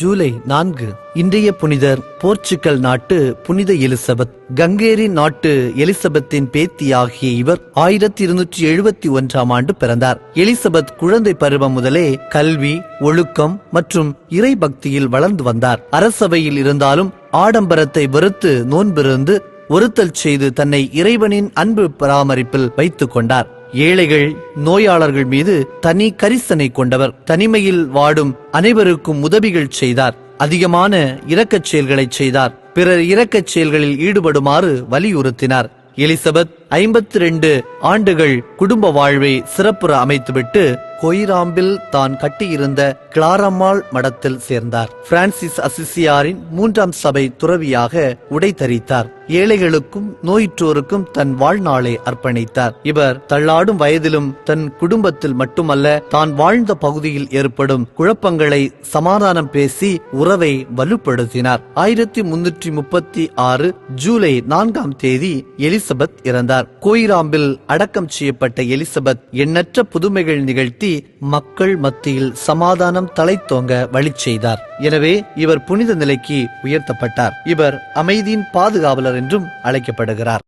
ஜூலை 4 இன்றைய புனிதர் போர்ச்சுகல் நாட்டு புனித எலிசபெத். கங்கேரி நாட்டு எலிசபெத்தின் பேத்தியாகிய இவர் 1271ஆம் ஆண்டு பிறந்தார். எலிசபெத் குழந்தை பருவம் முதலே கல்வி, ஒழுக்கம் மற்றும் இறை பக்தியில் வளர்ந்து வந்தார். அரசவையில் இருந்தாலும் ஆடம்பரத்தை வெறுத்து நோன்பிருந்து ஒருத்தல் செய்து தன்னை இறைவனின் அன்பு பராமரிப்பில் வைத்துக் கொண்டார். ஏழைகள், நோயாளர்கள் மீது தனி கரிசனை கொண்டவர். தனிமையில் வாடும் அனைவருக்கும் உதவிகள் செய்தார். அதிகமான இரக்கச் செயல்களை செய்தார். பிறர் இரக்கச் செயல்களில் ஈடுபடுமாறு வலியுறுத்தினார். எலிசபெத் 52 ஆண்டுகள் குடும்ப வாழ்வை சிறப்புற அமைத்துவிட்டு கொய்ராம்பில் தான் கட்டியிருந்த கிளாரம்மாள் மடத்தில் சேர்ந்தார். பிரான்சிஸ் அசிசியாரின் 3ஆம் சபை துறவியாக உடை தரித்தார். ஏழைகளுக்கும் நோயுற்றோருக்கும் தன் வாழ்நாளை அர்ப்பணித்தார். இவர் தள்ளாடும் வயதிலும் தன் குடும்பத்தில் மட்டுமல்ல, தான் வாழ்ந்த பகுதியில் ஏற்படும் குழப்பங்களை சமாதானம் பேசி உறவை வலுப்படுத்தினார். 1336 ஜூலை 4ஆம் தேதி எலிசபெத் இறந்தார். கோயிராம்பில் அடக்கம் செய்யப்பட்ட எலிசபெத் எண்ணற்ற புதுமைகள் நிகழ்த்தி மக்கள் மத்தியில் சமாதானம் தலைத்தோங்க வழி செய்தார். எனவே இவர் புனித நிலைக்கு உயர்த்தப்பட்டார். இவர் அமைதியின் பாதுகாவலர் என்றும் அழைக்கப்படுகிறார்.